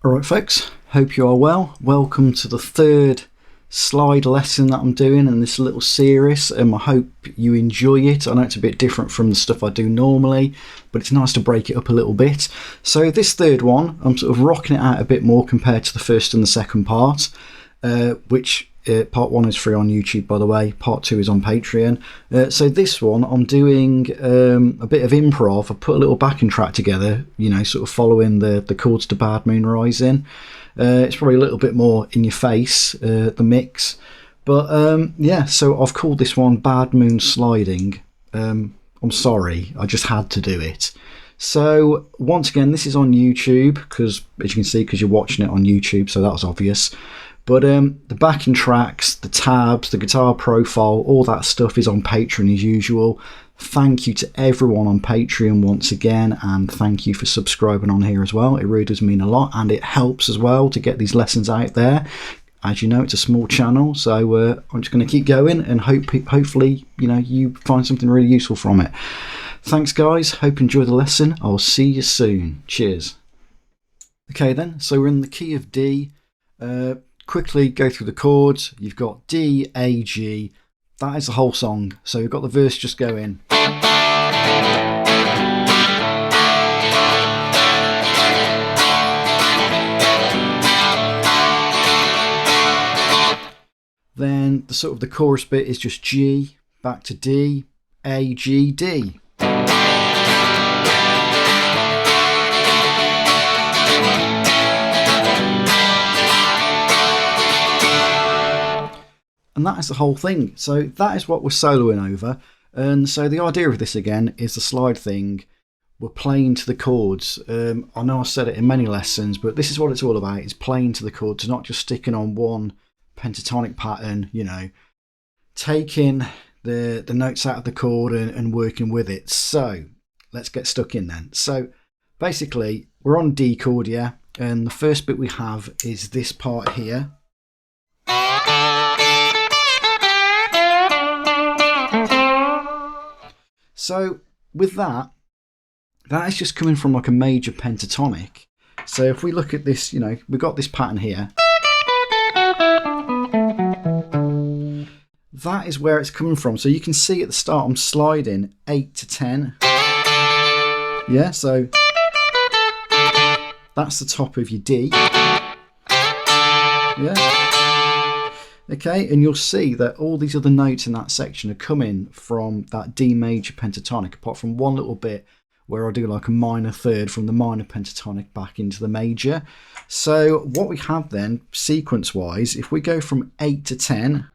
Alright folks, hope you are well. Welcome to the third slide lesson that I'm doing in this little series. I hope you enjoy it. I know it's a bit different from the stuff I do normally, but it's nice to break it up a little bit. So this third one, I'm sort of rocking it out a bit more compared to the first and the second part, which part one is free on YouTube, by the way. Part two is on Patreon. So this one, I'm doing a bit of improv. I put a little backing track together, you know, sort of following the chords to Bad Moon Rising. It's probably a little bit more in your face, the mix. But yeah, so I've called this one Bad Moon Sliding. I'm sorry, I just had to do it. So once again, this is on YouTube, because as you can see, because you're watching it on YouTube, so that was obvious. But the backing tracks, the tabs, the guitar profile, all that stuff is on Patreon as usual. Thank you to everyone on Patreon once again, and thank you for subscribing on here as well. It really does mean a lot, and it helps as well to get these lessons out there. As you know, it's a small channel, so I'm just going to keep going and hopefully, you know, you find something really useful from it. Thanks guys, hope you enjoy the lesson. I'll see you soon. Cheers. Okay then, so we're in the key of D. Quickly go through the chords. You've got D, A, G. That is the whole song. So you've got the verse just going. Then the sort of the chorus bit is just G, back to D, A, G, D. And that is the whole thing. So that is what we're soloing over. And so the idea of this again is the slide thing. We're playing to the chords. I know I said it in many lessons, but this is what it's all about. It's playing to the chords, not just sticking on one pentatonic pattern, you know, taking the notes out of the chord and working with it. So let's get stuck in then. So basically we're on D chord, yeah. And the first bit we have is this part here. So with that is just coming from like a major pentatonic. So if we look at this, you know, we've got this pattern here. That is where it's coming from. So you can see at the start I'm sliding 8 to 10. Yeah, so that's the top of your D. Yeah. Okay, and you'll see that all these other notes in that section are coming from that D major pentatonic, apart from one little bit where I do like a minor third from the minor pentatonic back into the major. So what we have then, sequence-wise, if we go from 8 to 10,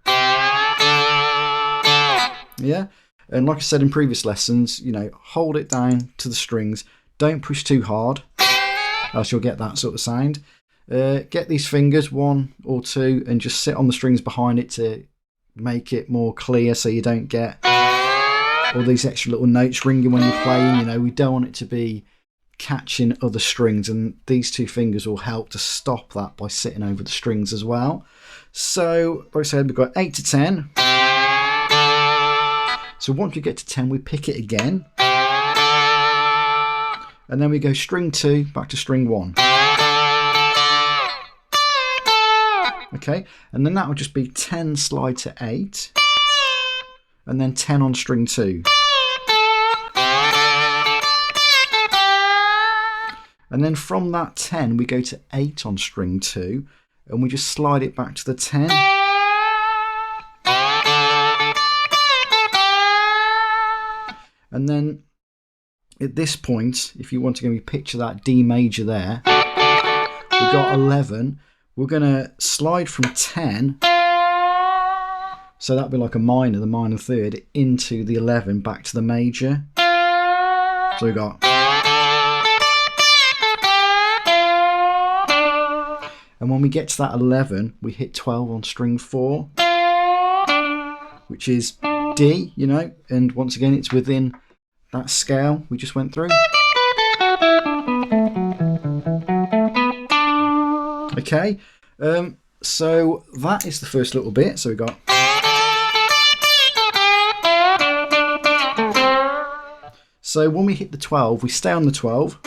yeah, and like I said in previous lessons, you know, hold it down to the strings, don't push too hard, else you'll get that sort of sound. Get these fingers, 1 or 2, and just sit on the strings behind it to make it more clear so you don't get all these extra little notes ringing when you're playing. You know, we don't want it to be catching other strings, and these 2 fingers will help to stop that by sitting over the strings as well. So, like I said, we've got 8 to 10. So once we get to 10, we pick it again. And then we go string 2 back to string 1. Okay, and then that will just be 10 slide to 8, and then 10 on string 2. And then from that 10 we go to 8 on string 2, and we just slide it back to the 10. And then at this point, if you want to maybe picture that D major there, we've got 11. We're going to slide from 10, so that'll be like a minor, the minor third, into the 11, back to the major. So we got, and when we get to that 11, we hit 12 on string 4, which is D, you know, and once again it's within that scale we just went through. Okay, so that is the first little bit. So we got, so when we hit the 12, we stay on the 12,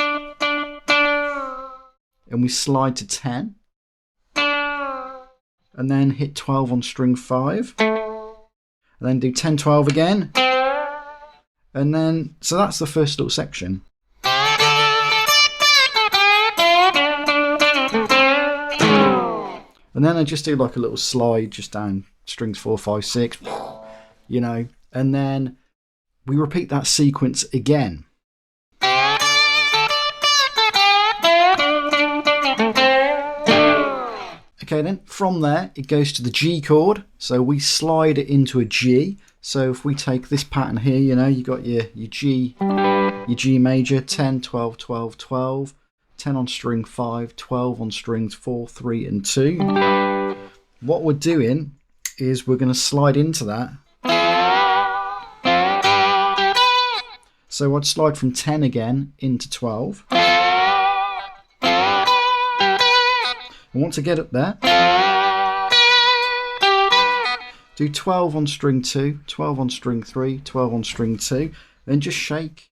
and we slide to 10, and then hit 12 on string 5, and then do 10, 12 again, and then, so that's the first little section. And then I just do like a little slide just down strings 4, 5, 6, you know, and then we repeat that sequence again. Okay, then from there it goes to the G chord, so we slide it into a G. So if we take this pattern here, you know, you got your G major, 10, 12, 12, 12, 10 on string 5, 12 on strings 4, 3 and 2. What we're doing is we're going to slide into that. So I'd slide from 10 again into 12. And once I get up there, do 12 on string 2, 12 on string 3, 12 on string 2, then just shake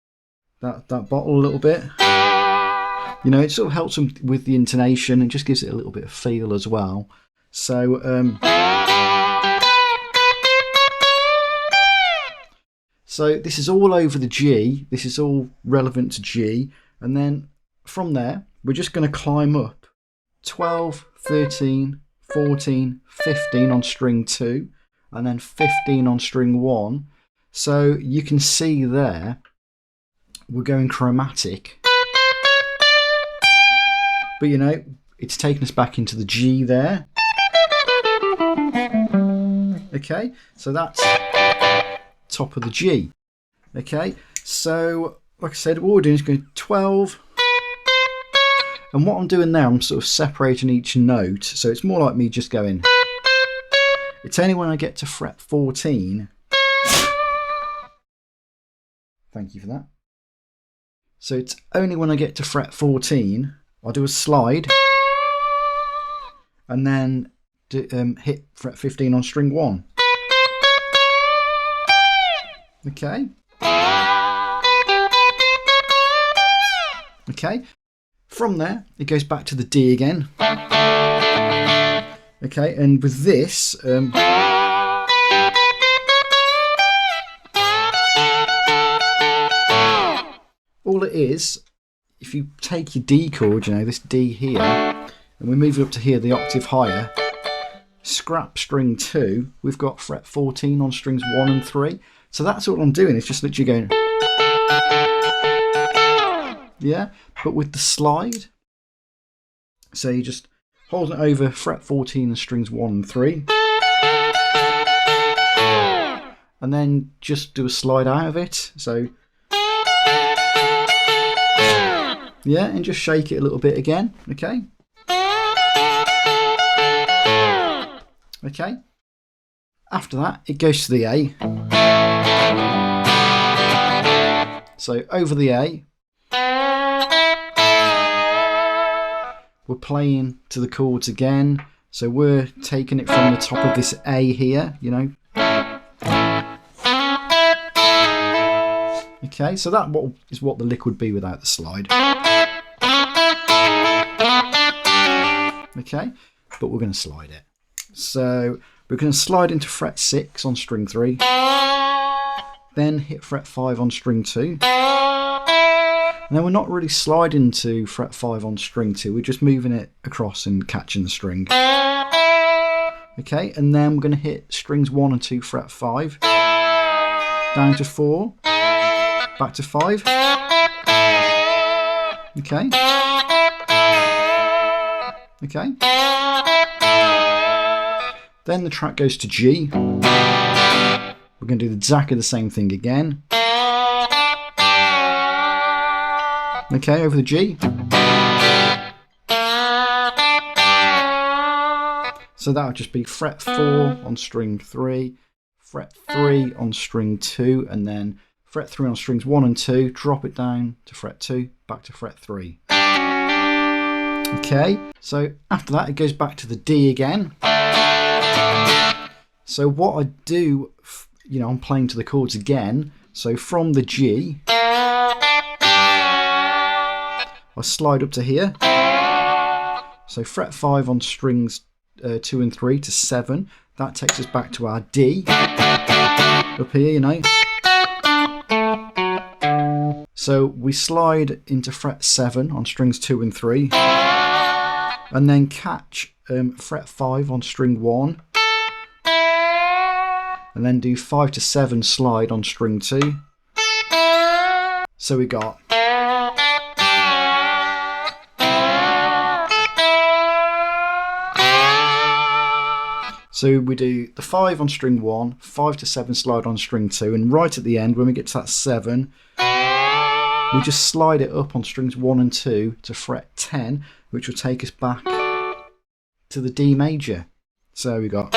that bottle a little bit. You know, it sort of helps them with the intonation and just gives it a little bit of feel as well. So, so this is all over the G. This is all relevant to G. And then from there, we're just going to climb up 12, 13, 14, 15 on string 2, and then 15 on string 1. So you can see there, we're going chromatic. But you know, it's taken us back into the G there. Okay, so that's top of the G. Okay, so like I said, what we're doing is going 12. And what I'm doing now, I'm sort of separating each note. So it's more like me just going. It's only when I get to fret 14. Thank you for that. So it's only when I get to fret 14, I'll do a slide. And then hit fret 15 on string 1. Okay. Okay. From there, it goes back to the D again. Okay, and with this, all it is, if you take your D chord, you know, this D here, and we move it up to here, the octave higher, scrap string 2, we've got fret 14 on strings 1 and 3. So that's all I'm doing, it's just literally going, yeah, but with the slide, so you just hold it over fret 14 and strings 1 and 3, and then just do a slide out of it. So yeah, and just shake it a little bit again. Okay. Okay. After that, it goes to the A. So over the A, we're playing to the chords again. So we're taking it from the top of this A here, you know. Okay, so that is what the lick would be without the slide. Okay, but we're going to slide it. So we're going to slide into fret 6 on string 3, then hit fret 5 on string 2. And then we're not really sliding to fret 5 on string 2, we're just moving it across and catching the string. Okay, and then we're going to hit strings 1 and 2 fret 5, down to 4, back to 5. Okay. Okay. Then the track goes to G. We're going to do exactly the same thing again. Okay, over the G. So that would just be fret 4 on string 3, fret 3 on string 2, and then fret 3 on strings 1 and 2, drop it down to fret 2, back to fret 3. Okay, so after that it goes back to the D again. So what I do, you know, I'm playing to the chords again. So from the G, I slide up to here. So fret 5 on strings 2 and 3 to 7. That takes us back to our D up here, you know. So we slide into fret 7 on strings 2 and 3, and then catch fret 5 on string 1, and then do 5 to 7 slide on string 2. So we got so we do the 5 on string 1, 5 to 7 slide on string 2, and right at the end when we get to that 7, we just slide it up on strings 1 and 2 to fret 10, which will take us back to the D major. So we got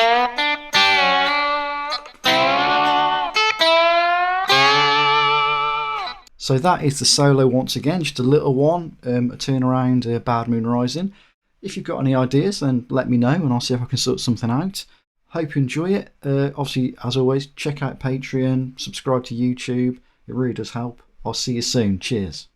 so that is the solo once again, just a little one, a turnaround Bad Moon Rising. If you've got any ideas, then let me know and I'll see if I can sort something out. Hope you enjoy it. Obviously, as always, check out Patreon, subscribe to YouTube. It really does help. I'll see you soon. Cheers.